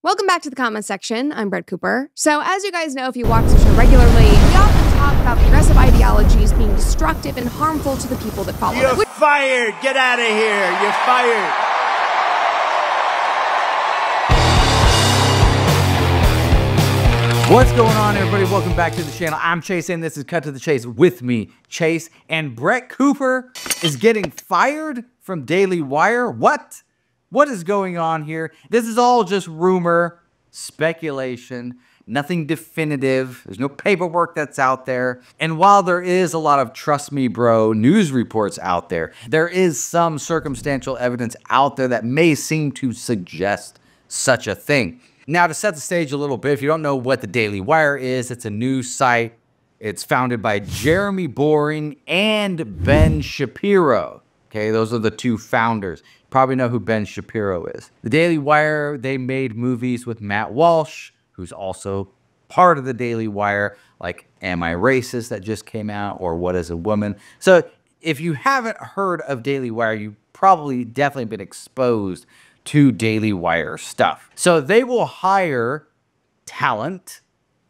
Welcome back to the comment section. I'm Brett Cooper. So as you guys know, if you watch the show regularly, we often talk about progressive ideologies being destructive and harmful to the people that follow them. You're fired! Get out of here! You're fired! What's going on, everybody? Welcome back to the channel. I'm Chase, and this is Cut to the Chase with me, Chase. And Brett Cooper is getting fired from Daily Wire. What? What is going on here? This is all just rumor, speculation, nothing definitive. There's no paperwork that's out there. And while there is a lot of trust me, bro, news reports out there, there is some circumstantial evidence out there that may seem to suggest such a thing. Now, to set the stage a little bit, if you don't know what the Daily Wire is, it's a news site. It's founded by Jeremy Boering and Ben Shapiro. Okay, those are the two founders. You probably know who Ben Shapiro is. The Daily Wire, they made movies with Matt Walsh, who's also part of the Daily Wire, like Am I Racist that just came out, or What is a Woman? So if you haven't heard of Daily Wire, you've probably definitely been exposed to Daily Wire stuff. So they will hire talent,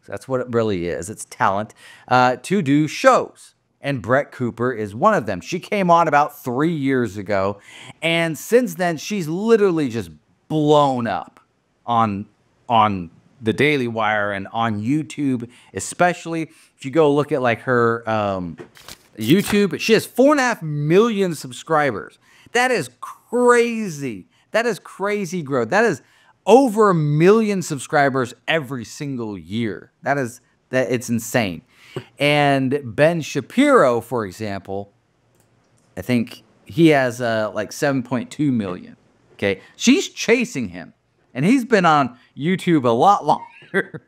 that's what it really is, it's talent, to do shows. And Brett Cooper is one of them. She came on about 3 years ago, and since then, she's literally just blown up on the Daily Wire and on YouTube, especially. If you go look at like her YouTube, she has 4.5 million subscribers. That is crazy. That is crazy growth. That is over 1 million subscribers every single year. It's insane. And Ben Shapiro, for example, I think he has like 7.2 million. Okay, she's chasing him, and he's been on YouTube a lot longer.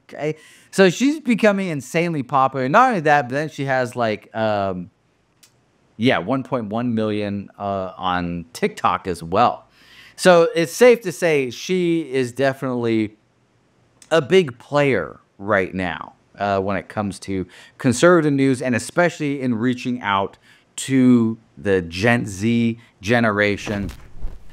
Okay, so she's becoming insanely popular. Not only that, but then she has like 1.1 million on TikTok as well. So it's safe to say she is definitely a big player right now when it comes to conservative news, and especially in reaching out to the Gen Z generation.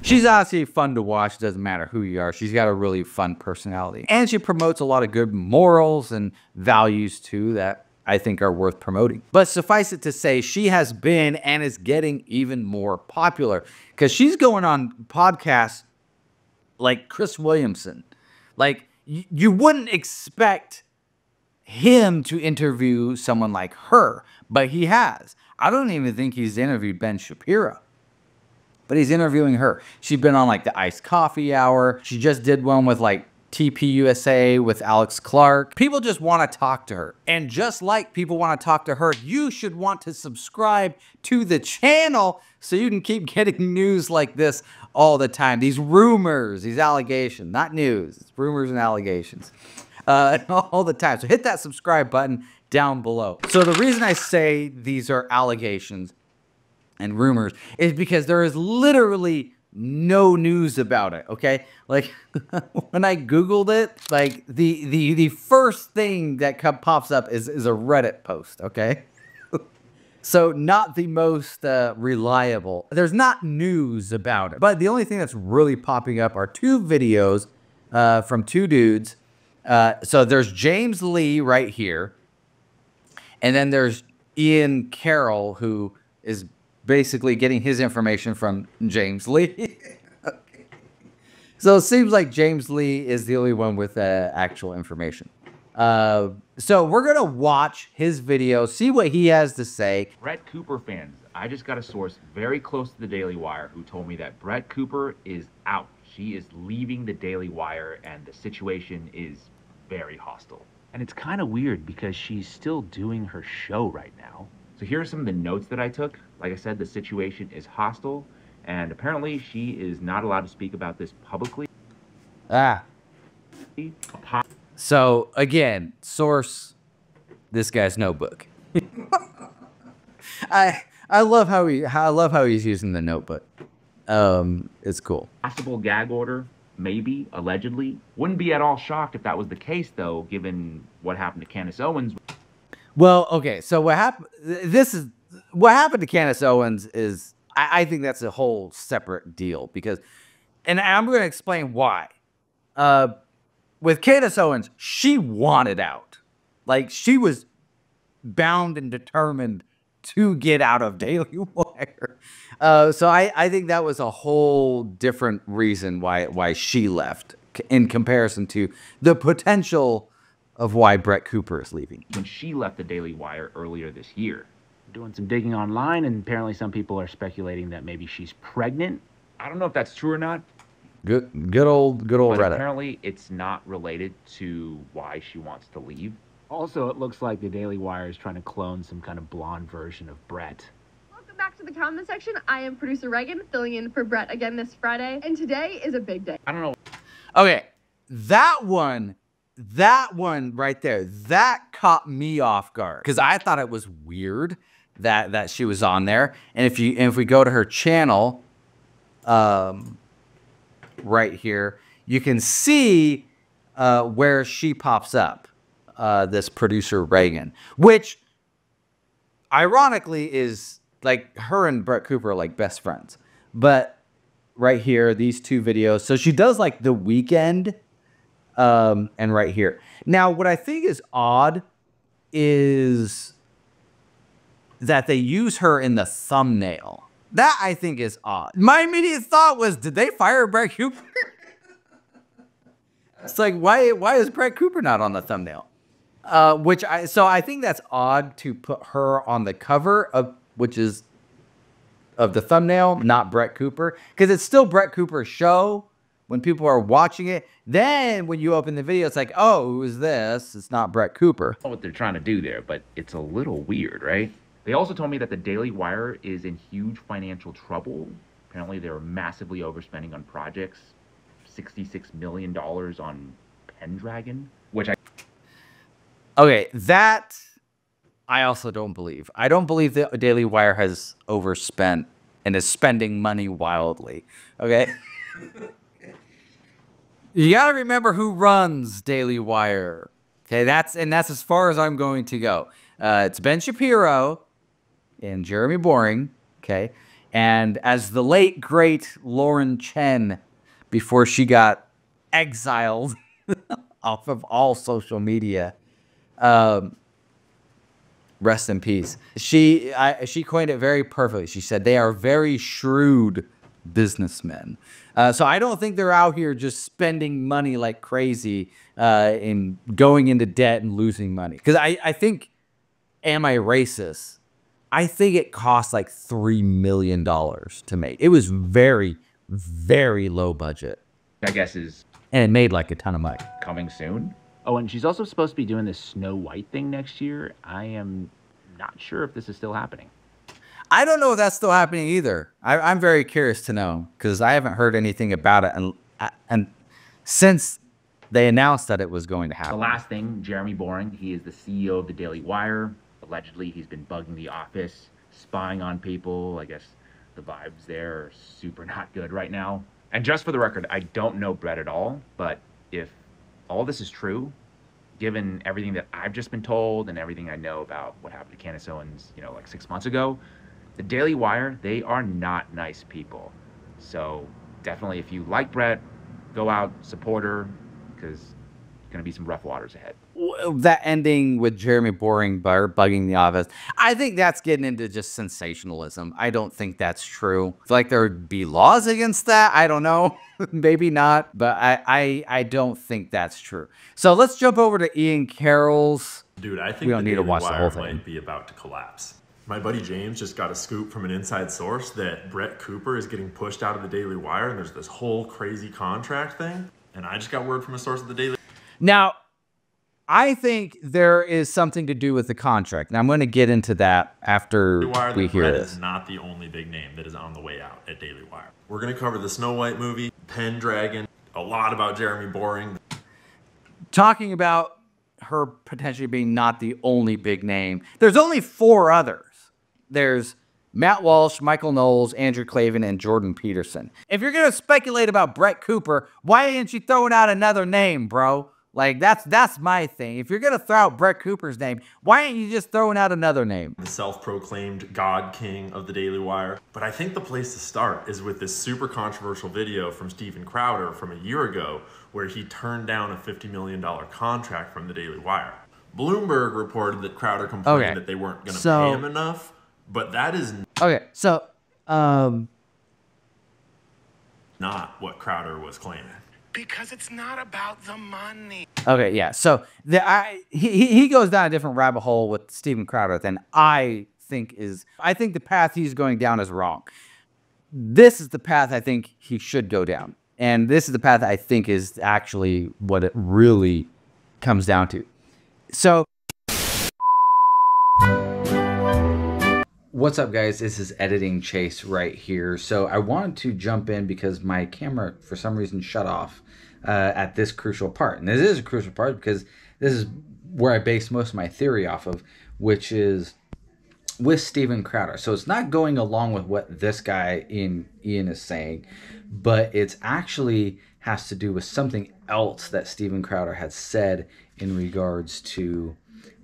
She's honestly fun to watch. Doesn't matter who you are. She's got a really fun personality. And she promotes a lot of good morals and values too that I think are worth promoting. But suffice it to say, she has been and is getting even more popular because she's going on podcasts like Chris Williamson. Like, you wouldn't expect him to interview someone like her, but he has. I don't even think he's interviewed Ben Shapiro, but he's interviewing her. She's been on like the Iced Coffee Hour. She just did one with like TPUSA with Alex Clark. People just want to talk to her. And just like people want to talk to her, you should want to subscribe to the channel so you can keep getting news like this all the time. These rumors, these allegations, not news, it's rumors and allegations all the time. So hit that subscribe button down below. So the reason I say these are allegations and rumors is because there is literally no news about it, okay? Like, when I Googled it, like, the first thing that pops up is a Reddit post, okay? So not the most reliable. There's not news about it. But the only thing that's really popping up are two videos from two dudes. So there's James Lee right here. And then there's Ian Carroll, who is basically getting his information from James Lee. Okay. So it seems like James Lee is the only one with actual information. So we're going to watch his video, see what he has to say. Brett Cooper fans, I just got a source very close to the Daily Wire who told me that Brett Cooper is out. She is leaving the Daily Wire, and the situation is very hostile. And it's kind of weird because she's still doing her show right now. So here are some of the notes that I took. Like I said, the situation is hostile, and apparently she is not allowed to speak about this publicly. So again, source, this guy's notebook. I love how he's using the notebook. It's cool. Possible gag order, maybe, allegedly. Wouldn't be at all shocked if that was the case, though, given what happened to Candace Owens. Well, okay, so what happened to Candace Owens is, I think that's a whole separate deal, because, and I'm going to explain why. with Candace Owens, she wanted out. Like, she was bound and determined to get out of Daily Wire. So I think that was a whole different reason why she left in comparison to the potential of why Brett Cooper is leaving. When she left the Daily Wire earlier this year. Doing some digging online, and apparently some people are speculating that maybe she's pregnant. I don't know if that's true or not. Good old But Reddit. apparently it's not related to why she wants to leave. Also, it looks like the Daily Wire is trying to clone some kind of blonde version of Brett. Welcome back to the comment section. I am producer Reagan, filling in for Brett again this Friday, and today is a big day. I don't know. Okay, that one right there, that caught me off guard because I thought it was weird that she was on there. And if we go to her channel, right here, you can see where she pops up, this producer Reagan, which ironically is like her and Brett Cooper are like best friends. But right here, these two videos. So she does like The Weeknd, and right here. Now, what I think is odd is that they use her in the thumbnail. That I think is odd. My immediate thought was, did they fire Brett Cooper? It's like, why is Brett Cooper not on the thumbnail? So I think that's odd to put her on the cover of the thumbnail, not Brett Cooper, because it's still Brett Cooper's show when people are watching it. Then when you open the video, it's like, oh, who is this? It's not Brett Cooper. I don't know what they're trying to do there, but it's a little weird, right? They also told me that the Daily Wire is in huge financial trouble. Apparently, they're massively overspending on projects. $66 million on Pendragon, which I... Okay, that I also don't believe. I don't believe the Daily Wire has overspent and is spending money wildly. Okay? You got to remember who runs Daily Wire. Okay, that's as far as I'm going to go. It's Ben Shapiro and Jeremy Boering, okay? And as the late, great Lauren Chen, before she got exiled off of all social media, rest in peace. She coined it very perfectly. She said, they are very shrewd businessmen. So I don't think they're out here just spending money like crazy and going into debt and losing money. Because I think, am I racist? I think it cost like $3 million to make. It was very, very low budget. I guess is... And it made like a ton of money. Coming soon? Oh, and she's also supposed to be doing this Snow White thing next year. I am not sure if this is still happening. I don't know if that's still happening either. I'm very curious to know because I haven't heard anything about it and since they announced that it was going to happen. The last thing, Jeremy Boering, he is the CEO of the Daily Wire. Allegedly, he's been bugging the office, spying on people. I guess the vibes there are super not good right now. And just for the record, I don't know Brett at all, but if all this is true, given everything that I've just been told and everything I know about what happened to Candace Owens, like 6 months ago, the Daily Wire, they are not nice people. So definitely, if you like Brett, go out, support her, because there's going to be some rough waters ahead. That ending with Jeremy Boering bugging the office, I think that's getting into just sensationalism. I don't think that's true. I feel like there would be laws against that. I don't know. Maybe not. But I don't think that's true. So let's jump over to Ian Carroll's. Dude, I think we don't need to watch the whole thing. thing. Might be about to collapse. My buddy James just got a scoop from an inside source that Brett Cooper is getting pushed out of the Daily Wire, and there's this whole crazy contract thing. And I just got word from a source at the Daily. Now, I think there is something to do with the contract. And I'm going to get into that after we hear Brett this. Is not the only big name that is on the way out at Daily Wire. We're going to cover the Snow White movie, Pendragon, a lot about Jeremy Boering. Talking about her potentially being not the only big name. There's only 4 others. There's Matt Walsh, Michael Knowles, Andrew Klavan, and Jordan Peterson. If you're going to speculate about Brett Cooper, why ain't you throwing out another name, bro? Like, that's my thing. If you're going to throw out Brett Cooper's name, why ain't you just throwing out another name? The self-proclaimed God King of the Daily Wire. But I think the place to start is with this super controversial video from Steven Crowder from a year ago, where he turned down a $50 million contract from the Daily Wire. Bloomberg reported that Crowder complained that they weren't going to pay him enough, but that is not what Crowder was claiming. Because it's not about the money. Okay, yeah. So he goes down a different rabbit hole with Steven Crowder than I think the path he's going down is wrong. This is the path I think he should go down. And this is the path I think is actually what it really comes down to. So, what's up, guys? This is Editing Chase right here. So I wanted to jump in because my camera, for some reason, shut off at this crucial part. And this is a crucial part because this is where I base most of my theory off of, which is with Steven Crowder. So it's not going along with what this guy Ian is saying, but it's actually has to do with something else that Steven Crowder has said in regards to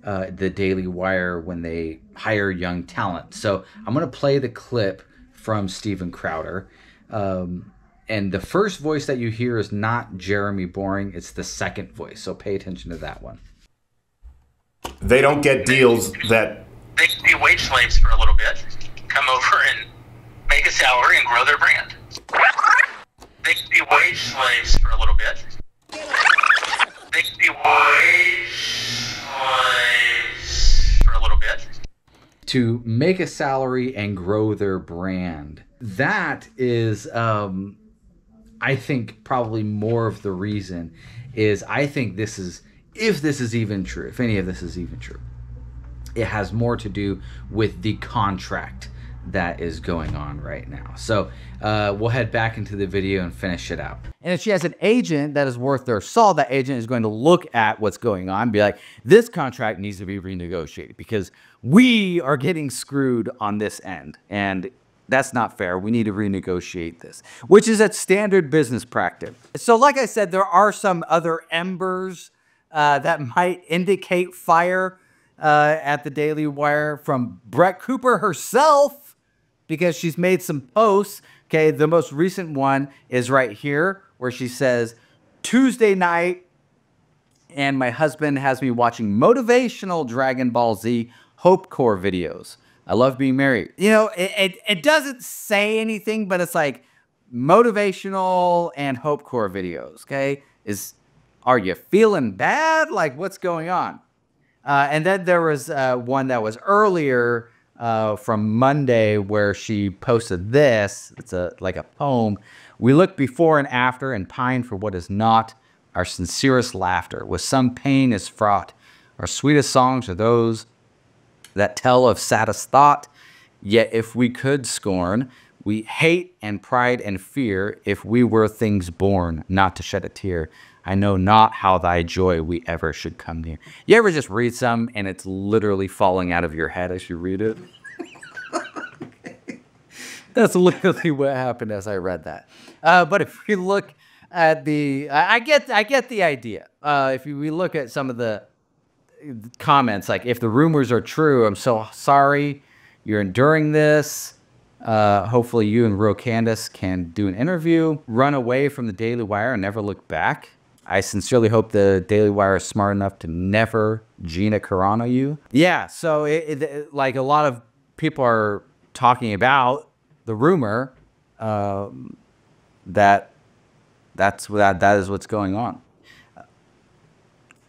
the Daily Wire when they hire young talent. So I'm going to play the clip from Steven Crowder. And the first voice that you hear is not Jeremy Boering. It's the second voice. So pay attention to that one. They don't get deals that... They can be wage slaves for a little bit, come over and make a salary and grow their brand. They can be wage slaves for a little bit. They can be wage slaves for a little bit. To make a salary and grow their brand. That is, I think, probably more of the reason is I think this is, if this is even true, if any of this is even true, it has more to do with the contract that is going on right now. So we'll head back into the video and finish it out. And if she has an agent that is worth their salt, that agent is going to look at what's going on and be like, this contract needs to be renegotiated because we are getting screwed on this end. And that's not fair. We need to renegotiate this, which is a standard business practice. So like I said, there are some other embers that might indicate fire at the Daily Wire from Brett Cooper herself, because she's made some posts. Okay, the most recent one is right here where she says, Tuesday night, and my husband has me watching motivational Dragon Ball Z Hope Core videos. I love being married. You know, it doesn't say anything, but it's like motivational and Hope Core videos, okay? Are you feeling bad? Like, what's going on? And then there was one that was earlier from Monday where she posted this. It's like a poem. We look before and after and pine for what is not. Our sincerest laughter with some pain is fraught. Our sweetest songs are those that tell of saddest thought. Yet if we could scorn, we hate and pride and fear. If we were things born, not to shed a tear. I know not how thy joy we ever should come near. You ever just read some and it's literally falling out of your head as you read it? That's literally what happened as I read that. But if we look at the, I get the idea. If we look at some of the comments, like if the rumors are true, I'm so sorry you're enduring this. Hopefully you and Ro Candace can do an interview. Run away from the Daily Wire and never look back. I sincerely hope the Daily Wire is smart enough to never Gina Carano you. Yeah, so like a lot of people are talking about the rumor that is what's going on.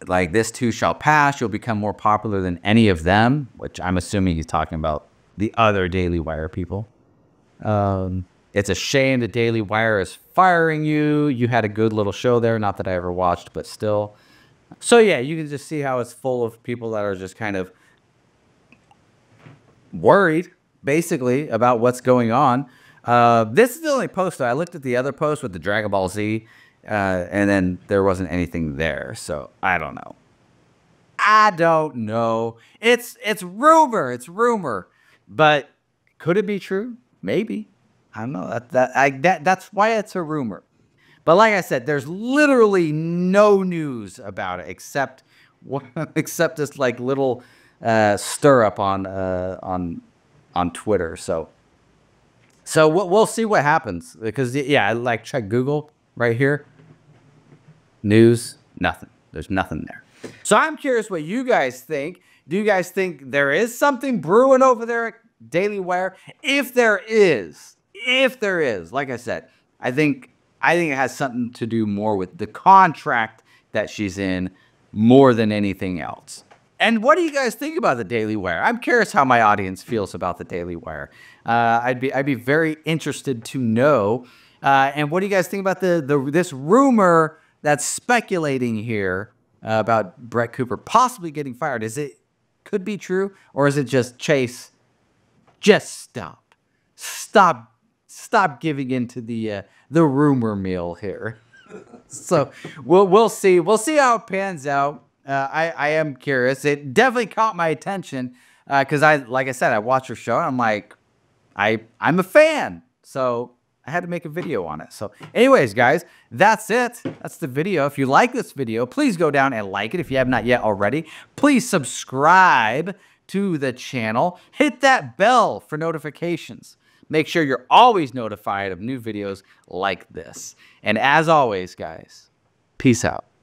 Like, this too shall pass. You'll become more popular than any of them, which I'm assuming he's talking about the other Daily Wire people. It's a shame the Daily Wire is firing you. You had a good little show there. Not that I ever watched, but still. So yeah, you can just see how it's full of people that are just kind of worried, basically, about what's going on. This is the only post, though. I looked at the other post with the Dragon Ball Z, and then there wasn't anything there. So I don't know. I don't know. It's rumor. It's rumor. But could it be true? Maybe. I don't know. That's why it's a rumor. But like I said, there's literally no news about it except this like little stir up on Twitter. So we'll see what happens, because yeah, I like check Google right here. News, nothing. There's nothing there. So I'm curious what you guys think. Do you guys think there is something brewing over there at Daily Wire? If there is, like I said, I think it has something to do more with the contract that she's in more than anything else. And what do you guys think about the Daily Wire? I'm curious how my audience feels about the Daily Wire. I'd be very interested to know. And what do you guys think about this rumor that's speculating here about Brett Cooper possibly getting fired? Could be true, or is it just Chase? Just stop giving into the rumor mill here. So we'll see how it pans out. I am curious. It definitely caught my attention because like I said, I watched her show and I'm like, I'm a fan. So I had to make a video on it. So anyways, guys, that's it. That's the video. If you like this video, please go down and like it. If you have not yet already, please subscribe to the channel. Hit that bell for notifications. Make sure you're always notified of new videos like this. And as always, guys, peace out.